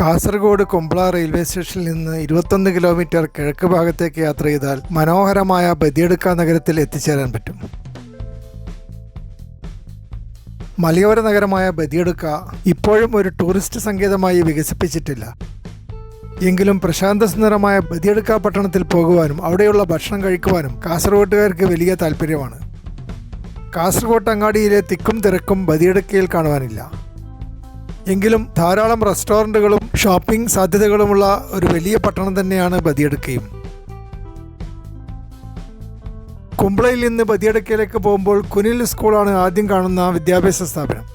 Kasaragod Kumbla railway സ്റ്റേഷനിൽ നിന്ന് 21 kilometre കിഴക്ക് ഭാഗത്തേക്ക് യാത്ര ചെയ്താൽ മനോഹരമായ ബദിയടുക്ക നഗരത്തിൽ എത്തിച്ചേരാൻ പറ്റും. മലയോര നഗരമായ ബദിയടുക്ക ഇപ്പോഴും ഒരു ടൂറിസ്റ്റ് സങ്കേതമായി വികസിപ്പിച്ചിട്ടില്ല. എങ്കിലും പ്രശാന്തസുന്ദരമായ ബദിയടുക്ക പട്ടണത്തിൽ പോകുവാനും അവിടെയുള്ള ഭക്ഷണം കഴിക്കുവാനും കാസർഗോട്ടുകാർക്ക് വലിയ താല്പര്യമാണ്. കാസർഗോട്ട് അങ്ങാടിയിലെ തിക്കും തിരക്കും ബദിയടുക്കയിൽ കാണുവാനില്ല. എങ്കിലും ധാരാളം റെസ്റ്റോറൻറ്റുകളും ഷോപ്പിംഗ് സാധ്യതകളുമുള്ള ഒരു വലിയ പട്ടണം തന്നെയാണ് ബദിയടുക്കയും. കുമ്പളയിൽ നിന്ന് ബദിയടുക്കയിലേക്ക് പോകുമ്പോൾ കുനിൽ സ്കൂളാണ് ആദ്യം കാണുന്ന വിദ്യാഭ്യാസ സ്ഥാപനം.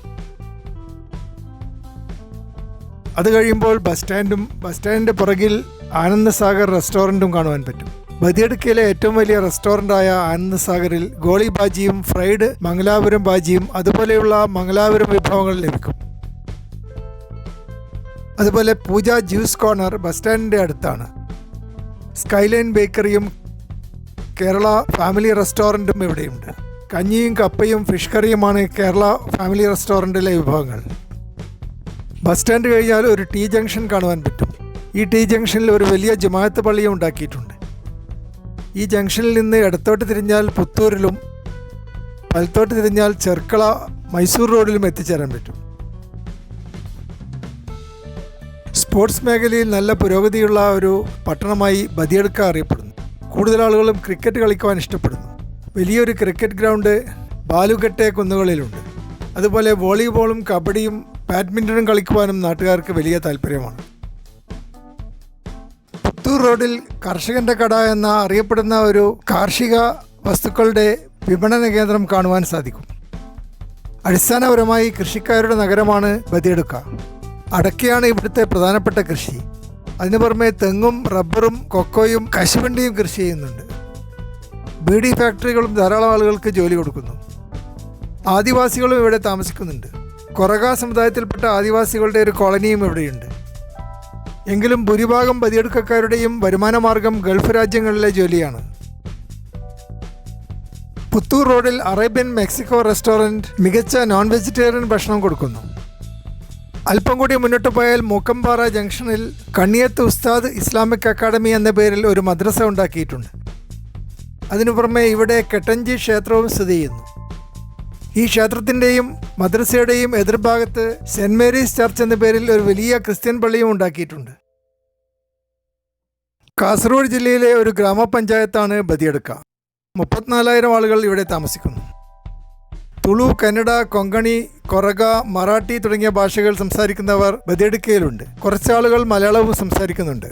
അത് കഴിയുമ്പോൾ ബസ് സ്റ്റാൻഡിൻ്റെ പുറകിൽ ആനന്ദ് സാഗർ റെസ്റ്റോറൻറ്റും കാണുവാൻ പറ്റും. ബദിയടുക്കയിലെ ഏറ്റവും വലിയ റെസ്റ്റോറൻ്റായ ആനന്ദ് സാഗറിൽ ഗോളി ബാജിയും ഫ്രൈഡ് മംഗലാപുരം ബാജിയും അതുപോലെയുള്ള മംഗലാപുരം വിഭവങ്ങൾ ലഭിക്കും. അതുപോലെ പൂജ ജ്യൂസ് കോർണർ ബസ് സ്റ്റാൻഡിൻ്റെ അടുത്താണ്. സ്കൈലൈൻ ബേക്കറിയും കേരള ഫാമിലി റെസ്റ്റോറൻറ്റും ഇവിടെയുണ്ട്. കഞ്ഞിയും കപ്പയും ഫിഷ് കറിയുമാണ് കേരള ഫാമിലി റെസ്റ്റോറൻറ്റിലെ വിഭവങ്ങൾ. ബസ് സ്റ്റാൻഡ് കഴിഞ്ഞാൽ ഒരു ടി ജംഗ്ഷൻ കാണുവാൻ പറ്റും. ഈ ടി ജംഗ്ഷനിൽ ഒരു വലിയ ജമാഅത്ത് പള്ളിയും ഉണ്ടാക്കിയിട്ടുണ്ട്. ഈ ജംഗ്ഷനിൽ നിന്ന് ഇടത്തോട്ട് തിരിഞ്ഞാൽ പുത്തൂരിലും വലത്തോട്ട് തിരിഞ്ഞാൽ ചെർക്കള മൈസൂർ റോഡിലും എത്തിച്ചേരാൻ പറ്റും. സ്പോർട്സ് മേഖലയിൽ നല്ല പുരോഗതിയുള്ള ഒരു പട്ടണമായി ബദിയടുക്ക അറിയപ്പെടുന്നു. കൂടുതൽ ആളുകളും ക്രിക്കറ്റ് കളിക്കുവാൻ ഇഷ്ടപ്പെടുന്നു. വലിയൊരു ക്രിക്കറ്റ് ഗ്രൗണ്ട് ബാലുഘട്ടെ കുന്നുകളിലുണ്ട്. അതുപോലെ വോളിബോളും കബഡിയും ബാഡ്മിൻ്റണും കളിക്കുവാനും നാട്ടുകാർക്ക് വലിയ താല്പര്യമാണ്. പുത്തൂർ റോഡിൽ കർഷകൻ്റെ കട എന്ന അറിയപ്പെടുന്ന ഒരു കാർഷിക വസ്തുക്കളുടെ വിപണന കേന്ദ്രം കാണുവാൻ സാധിക്കും. അടിസ്ഥാനപരമായി കൃഷിക്കാരുടെ നഗരമാണ് ബദിയടുക്ക. അടക്കയാണ് ഇവിടുത്തെ പ്രധാനപ്പെട്ട കൃഷി. അതിനു പുറമെ തെങ്ങും റബ്ബറും കൊക്കോയും കശുവണ്ടിയും കൃഷി ചെയ്യുന്നുണ്ട്. ബീഡി ഫാക്ടറികളും ധാരാളം ആളുകൾക്ക് ജോലി കൊടുക്കുന്നു. ആദിവാസികളും ഇവിടെ താമസിക്കുന്നുണ്ട്. കൊറഗ സമുദായത്തിൽപ്പെട്ട ആദിവാസികളുടെ ഒരു കോളനിയും ഇവിടെയുണ്ട്. എങ്കിലും ഭൂരിഭാഗം ബദിയടുക്കക്കാരുടെയും വരുമാന മാർഗം ഗൾഫ് രാജ്യങ്ങളിലെ ജോലിയാണ്. പുത്തൂർ റോഡിൽ അറേബ്യൻ മെക്സിക്കോ റെസ്റ്റോറൻറ്റ് മികച്ച നോൺ വെജിറ്റേറിയൻ ഭക്ഷണം കൊടുക്കുന്നു. അല്പം കൂടി മുന്നോട്ട് പോയാൽ മൂക്കമ്പാറ ജംഗ്ഷനിൽ കണ്ണിയത്ത് ഉസ്താദ് ഇസ്ലാമിക് അക്കാഡമി എന്ന പേരിൽ ഒരു മദ്രസ ഉണ്ടാക്കിയിട്ടുണ്ട്. അതിനു പുറമെ ഇവിടെ കെട്ടഞ്ചി ക്ഷേത്രവും സ്ഥിതി ചെയ്യുന്നു. ഈ ക്ഷേത്രത്തിൻ്റെയും മദ്രസയുടെയും എതിർഭാഗത്ത് സെൻറ് മേരീസ് ചർച്ച് എന്ന പേരിൽ ഒരു വലിയ ക്രിസ്ത്യൻ പള്ളിയും ഉണ്ടാക്കിയിട്ടുണ്ട്. കാസർഗോഡ് ജില്ലയിലെ ഒരു ഗ്രാമപഞ്ചായത്താണ് ബദിയടുക്ക. 34,000 ആളുകൾ ഇവിടെ താമസിക്കുന്നു. തുളു, കന്നഡ, കൊങ്കണി, കൊറഗ, മറാഠി തുടങ്ങിയ ഭാഷകൾ സംസാരിക്കുന്നവർ ബദിയടുക്കയിലുണ്ട്. കുറച്ചാളുകൾ മലയാളവും സംസാരിക്കുന്നുണ്ട്.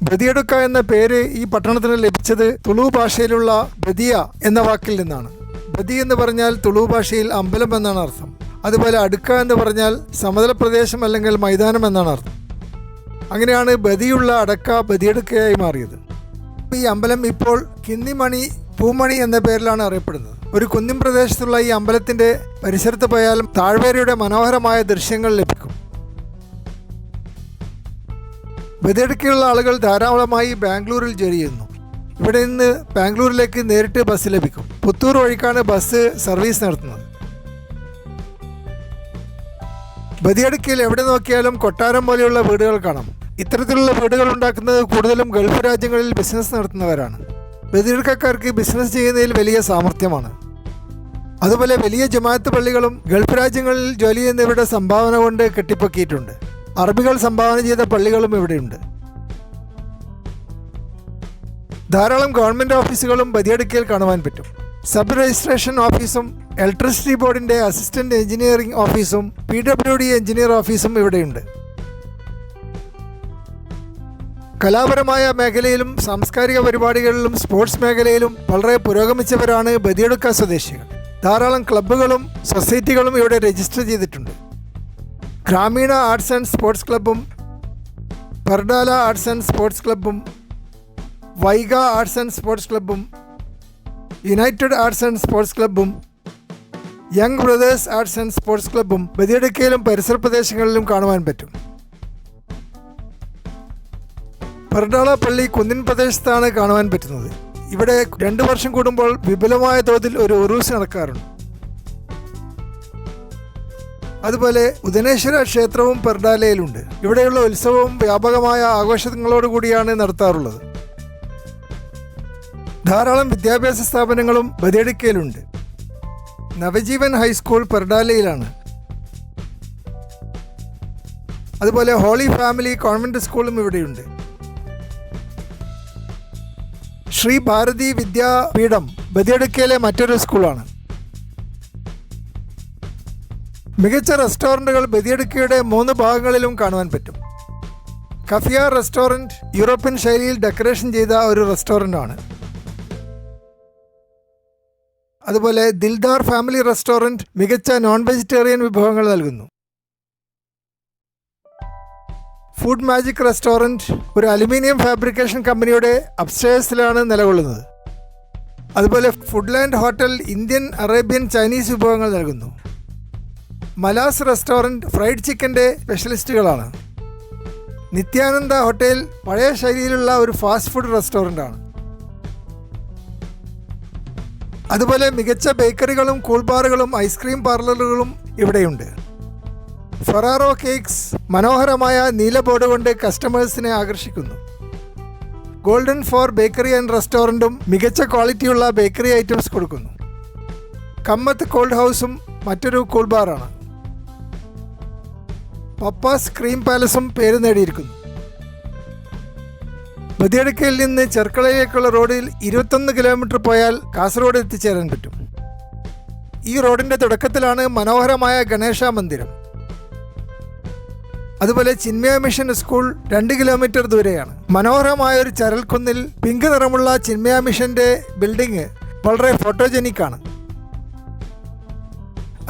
ബദിയടുക്ക എന്ന പേര് ഈ പട്ടണത്തിന് ലഭിച്ചത് തുളു ഭാഷയിലുള്ള ബദിയ എന്ന വാക്കിൽ നിന്നാണ്. ബദി എന്ന് പറഞ്ഞാൽ തുളു ഭാഷയിൽ അമ്പലം എന്നാണ് അർത്ഥം. അതുപോലെ അടുക്ക എന്ന് പറഞ്ഞാൽ സമതല പ്രദേശം അല്ലെങ്കിൽ മൈതാനം എന്നാണ് അർത്ഥം. അങ്ങനെയാണ് ബദിയുള്ള അടക്ക ബദിയടുക്കയായി മാറിയത്. ഈ അമ്പലം ഇപ്പോൾ കിന്നിമണി പൂമണി എന്ന പേരിലാണ് അറിയപ്പെടുന്നത്. ഒരു കുന്നിൻ പ്രദേശത്തുള്ള ഈ അമ്പലത്തിൻ്റെ പരിസരത്ത് പോയാൽ താഴ്വരയുടെ മനോഹരമായ ദൃശ്യങ്ങൾ ലഭിക്കും. ബദിയടുക്കയുള്ള ആളുകൾ ധാരാളമായി ബാംഗ്ലൂരിൽ ജോലി ചെയ്യുന്നു. ഇവിടെ നിന്ന് ബാംഗ്ലൂരിലേക്ക് നേരിട്ട് ബസ് ലഭിക്കും. പുത്തൂർ വഴിക്കാണ് ബസ് സർവീസ് നടത്തുന്നത്. ബദിയടുക്കയിൽ എവിടെ നോക്കിയാലും കൊട്ടാരം പോലെയുള്ള വീടുകൾ കാണാം. ഇത്തരത്തിലുള്ള വീടുകൾ ഉണ്ടാക്കുന്നത് കൂടുതലും ഗൾഫ് രാജ്യങ്ങളിൽ ബിസിനസ് നടത്തുന്നവരാണ്. ബദിയടുക്കക്കാർക്ക് ബിസിനസ് ചെയ്യുന്നതിൽ വലിയ സാമർഥ്യമാണ്. അതുപോലെ വലിയ ജമാഅത്ത് പള്ളികളും ഗൾഫ് രാജ്യങ്ങളിൽ ജോലി ചെയ്യുന്നവരുടെ സംഭാവന കൊണ്ട് കെട്ടിപ്പൊക്കിയിട്ടുണ്ട്. അറബികൾ സംഭാവന ചെയ്ത പള്ളികളും ഇവിടെയുണ്ട്. ധാരാളം ഗവൺമെൻറ് ഓഫീസുകളും ബദിയടുക്കയിൽ കാണുവാൻ പറ്റും. സബ് രജിസ്ട്രേഷൻ ഓഫീസും ഇലക്ട്രിസിറ്റി ബോർഡിൻ്റെ അസിസ്റ്റന്റ് എഞ്ചിനീയറിംഗ് ഓഫീസും PWD എഞ്ചിനീയർ ഓഫീസും ഇവിടെയുണ്ട്. കലാപരമായ മേഖലയിലും സാംസ്കാരിക പരിപാടികളിലും സ്പോർട്സ് മേഖലയിലും വളരെ പുരോഗമിച്ചവരാണ് ബദിയടുക്ക സ്വദേശികൾ. ധാരാളം ക്ലബ്ബുകളും സൊസൈറ്റികളും ഇവിടെ രജിസ്റ്റർ ചെയ്തിട്ടുണ്ട്. ഗ്രാമീണ ആർട്സ് ആൻഡ് സ്പോർട്സ് ക്ലബ്ബും പർഡാല ആർട്സ് ആൻഡ് സ്പോർട്സ് ക്ലബ്ബും വൈഗ ആർട്സ് ആൻഡ് സ്പോർട്സ് ക്ലബ്ബും യുണൈറ്റഡ് ആർട്സ് ആൻഡ് സ്പോർട്സ് ക്ലബ്ബും young brothers arts and sports ക്ലബ്ബും ബദിയടുക്കയിലും പരിസര പ്രദേശങ്ങളിലും കാണുവാൻ പറ്റും. പർഡാല പള്ളി കുന്നിൻ പ്രദേശത്താണ് കാണുവാൻ പറ്റുന്നത്. ഇവിടെ 2 വർഷം കൂടുമ്പോൾ വിപുലമായ തോതിൽ ഒരു ഉറൂസ് നടക്കാറുണ്ട്. അതുപോലെ ഉദനേശ്വര ക്ഷേത്രവും പെർഡാലയിലുണ്ട്. ഇവിടെയുള്ള ഉത്സവവും വ്യാപകമായ ആഘോഷങ്ങളോടുകൂടിയാണ് നടത്താറുള്ളത്. ധാരാളം വിദ്യാഭ്യാസ സ്ഥാപനങ്ങളും ബദിയടുക്കയിലുണ്ട്. നവജീവൻ ഹൈസ്കൂൾ പെർഡാലയിലാണ്. അതുപോലെ ഹോളി ഫാമിലി കോൺവെന്റ് സ്കൂളും ഇവിടെയുണ്ട്. ശ്രീ ഭാരതി വിദ്യാപീഠം ബദിയടുക്കയിലെ മറ്റൊരു സ്കൂളാണ്. മികച്ച റെസ്റ്റോറൻറ്റുകൾ ബദിയടുക്കയുടെ 3 ഭാഗങ്ങളിലും കാണുവാൻ പറ്റും. കഫിയ റെസ്റ്റോറൻറ്റ് യൂറോപ്യൻ ശൈലിയിൽ ഡെക്കറേഷൻ ചെയ്ത ഒരു റെസ്റ്റോറൻ്റാണ്. അതുപോലെ ദിൽദാർ ഫാമിലി റെസ്റ്റോറൻറ്റ് മികച്ച നോൺ വെജിറ്റേറിയൻ വിഭവങ്ങൾ നൽകുന്നു. ഫുഡ് മാജിക് റെസ്റ്റോറൻറ്റ് ഒരു അലുമിനിയം ഫാബ്രിക്കേഷൻ കമ്പനിയുടെ അപ്സ്റ്റേഴ്സിലാണ് നിലകൊള്ളുന്നത്. അതുപോലെ ഫുഡ്ലാൻഡ് ഹോട്ടൽ ഇന്ത്യൻ, അറേബ്യൻ, ചൈനീസ് വിഭവങ്ങൾ നൽകുന്നു. മലാസ് റെസ്റ്റോറൻറ്റ് ഫ്രൈഡ് ചിക്കൻ്റെ സ്പെഷ്യലിസ്റ്റുകളാണ്. നിത്യാനന്ദ ഹോട്ടൽ പഴയ ശൈലിയിലുള്ള ഒരു ഫാസ്റ്റ് ഫുഡ് റെസ്റ്റോറൻ്റാണ്. അതുപോലെ മികച്ച ബേക്കറികളും കൂൾബാറുകളും ഐസ്ക്രീം പാർലറുകളും ഇവിടെയുണ്ട്. ഫെറാറോ കേക്ക്സ് മനോഹരമായ നീല ബോർഡ് കൊണ്ട് കസ്റ്റമേഴ്സിനെ ആകർഷിക്കുന്നു. ഗോൾഡൻ ഫോർ ബേക്കറി ആൻഡ് റെസ്റ്റോറൻറ്റും മികച്ച ക്വാളിറ്റിയുള്ള ബേക്കറി ഐറ്റംസ് കൊടുക്കുന്നു. കമ്മത്ത് കോൾഡ് ഹൗസും മറ്റൊരു കൂൾബാറാണ്. പപ്പാസ് ക്രീം പാലസും പേര് നേടിയിരിക്കുന്നു. ബദിയടുക്കയിൽ നിന്ന് ചെർക്കളയിലേക്കുള്ള റോഡിൽ 21 കിലോമീറ്റർ പോയാൽ കാസർഗോഡ് എത്തിച്ചേരാൻ പറ്റും. ഈ റോഡിൻ്റെ തുടക്കത്തിലാണ് മനോഹരമായ ഗണേശ മന്ദിരം. അതുപോലെ ചിന്മയ മിഷൻ സ്കൂൾ 2 കിലോമീറ്റർ ദൂരെയാണ്. മനോഹരമായ ഒരു ചരൽക്കുന്നിൽ പിങ്ക് നിറമുള്ള ചിന്മയ മിഷൻ്റെ ബിൽഡിംഗ് വളരെ ഫോട്ടോജനിക്കാണ്.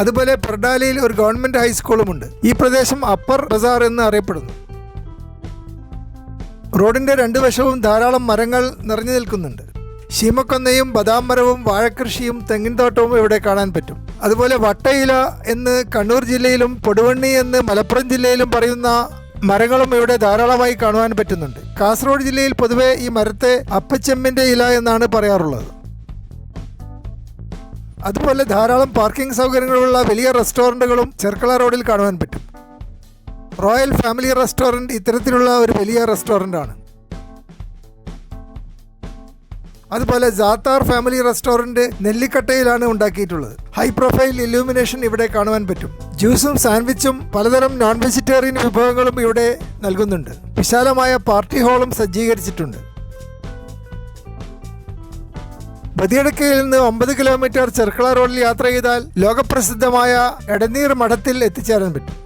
അതുപോലെ പെർഡാലയിൽ ഒരു ഗവൺമെൻറ് ഹൈസ്കൂളുമുണ്ട്. ഈ പ്രദേശം അപ്പർ ബസാർ എന്ന് അറിയപ്പെടുന്നു. റോഡിൻ്റെ 2 വശവും ധാരാളം മരങ്ങൾ നിറഞ്ഞു നിൽക്കുന്നുണ്ട്. ശീമക്കൊന്നയും ബദാം മരവും വാഴക്കൃഷിയും തെങ്ങിൻ തോട്ടവും ഇവിടെ കാണാൻ പറ്റും. അതുപോലെ വട്ടയില എന്ന് കണ്ണൂർ ജില്ലയിലും പൊടുവണ്ണി എന്ന് മലപ്പുറം ജില്ലയിലും പറയുന്ന മരങ്ങളും ഇവിടെ ധാരാളമായി കാണുവാൻ പറ്റുന്നുണ്ട്. കാസർഗോഡ് ജില്ലയിൽ പൊതുവെ ഈ മരത്തെ അപ്പച്ചെമ്മിൻ്റെ ഇല എന്നാണ് പറയാറുള്ളത്. അതുപോലെ ധാരാളം പാർക്കിംഗ് സൗകര്യങ്ങളുള്ള വലിയ റെസ്റ്റോറൻറ്റുകളും ചെർക്കള റോഡിൽ കാണുവാൻ പറ്റും. റോയൽ ഫാമിലി റെസ്റ്റോറൻറ്റ് ഇത്തരത്തിലുള്ള ഒരു വലിയ റെസ്റ്റോറൻ്റാണ്. അതുപോലെ ജാത്താർ ഫാമിലി റെസ്റ്റോറൻറ്റ് നെല്ലിക്കട്ടയിലാണ് ഉണ്ടാക്കിയിട്ടുള്ളത്. ഹൈ പ്രൊഫൈൽ ഇല്യൂമിനേഷൻ ഇവിടെ കാണുവാൻ പറ്റും. ജ്യൂസും സാൻഡ്വിച്ചും പലതരം നോൺ വെജിറ്റേറിയൻ വിഭവങ്ങളും ഇവിടെ നൽകുന്നുണ്ട്. വിശാലമായ പാർട്ടി ഹാളും സജ്ജീകരിച്ചിട്ടുണ്ട്. ബദിയടുക്കയിൽ നിന്ന് 9 കിലോമീറ്റർ ചെർക്കള റോഡിൽ യാത്ര ചെയ്താൽ ലോകപ്രസിദ്ധമായ എടനീർ മഠത്തിൽ എത്തിച്ചേരാൻ പറ്റും.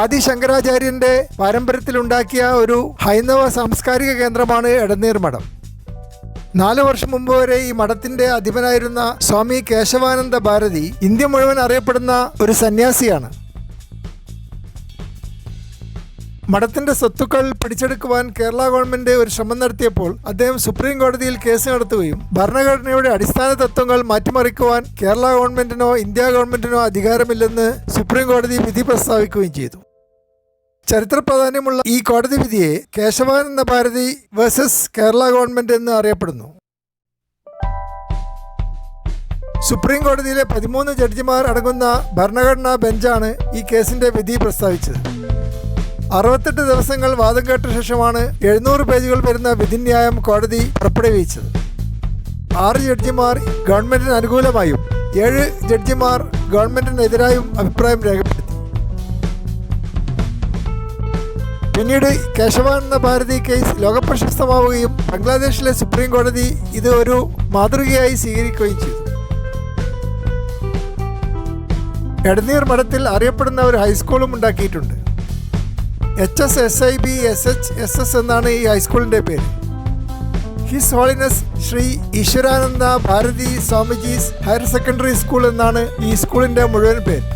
ആദി ശങ്കരാചാര്യൻ്റെ പാരമ്പര്യത്തിലുണ്ടാക്കിയ ഒരു ഹൈന്ദവ സാംസ്കാരിക കേന്ദ്രമാണ് എടനീർ മഠം. 4 വർഷം മുമ്പ് വരെ ഈ മഠത്തിൻ്റെ അധിപനായിരുന്ന സ്വാമി കേശവാനന്ദ ഭാരതി ഇന്ത്യ മുഴുവൻ അറിയപ്പെടുന്ന ഒരു സന്യാസിയാണ്. മഠത്തിൻ്റെ സ്വത്തുക്കൾ പിടിച്ചെടുക്കുവാൻ കേരള ഗവൺമെൻറ് ഒരു ശ്രമം നടത്തിയപ്പോൾ അദ്ദേഹം സുപ്രീം കോടതിയിൽ കേസ് നടത്തുകയും ഭരണഘടനയുടെ അടിസ്ഥാന തത്വങ്ങൾ മാറ്റിമറിക്കുവാൻ കേരള ഗവൺമെൻറ്റിനോ ഇന്ത്യ ഗവൺമെൻറ്റിനോ അധികാരമില്ലെന്ന് സുപ്രീം കോടതി വിധി പ്രസ്താവിക്കുകയും ചെയ്തു. ചരിത്ര പ്രാധാന്യമുള്ള ഈ കോടതി വിധിയെ കേശവാനന്ദ ഭാരതി വേഴ്സസ് കേരള ഗവൺമെൻറ് എന്ന് അറിയപ്പെടുന്നു. സുപ്രീം കോടതിയിലെ 13 ജഡ്ജിമാർ അടങ്ങുന്ന ഭരണഘടനാ ബെഞ്ചാണ് ഈ കേസിൻ്റെ വിധി പ്രസ്താവിച്ചത്. 68 ദിവസങ്ങൾ വാദം കേട്ട ശേഷമാണ് 700 പേജുകൾ വരുന്ന വിധിന്യായം കോടതി പുറപ്പെടുവിച്ചത്. 6 ജഡ്ജിമാർ ഗവൺമെൻറ്റിന് അനുകൂലമായും 7 ജഡ്ജിമാർ ഗവൺമെൻറ്റിനെതിരായും അഭിപ്രായം രേഖപ്പെടുത്തി. പിന്നീട് കേശവാനന്ദ ഭാരതി കേസ് ലോകപ്രശസ്തമാവുകയും ബംഗ്ലാദേശിലെ സുപ്രീം കോടതി ഇത് ഒരു മാതൃകയായി സ്വീകരിക്കുകയും ചെയ്തു. എടനീർ മഠത്തിൽ അറിയപ്പെടുന്ന ഒരു ഹൈസ്കൂളും ഉണ്ടാക്കിയിട്ടുണ്ട്. HSSIB SHSS എന്നാണ് ഈ ഹൈസ്കൂളിൻ്റെ പേര്. His holiness Shri Eshwarananda Bharathi Swamiji's higher secondary school എന്നാണ് ഈ സ്കൂളിൻ്റെ മുഴുവൻ പേര്.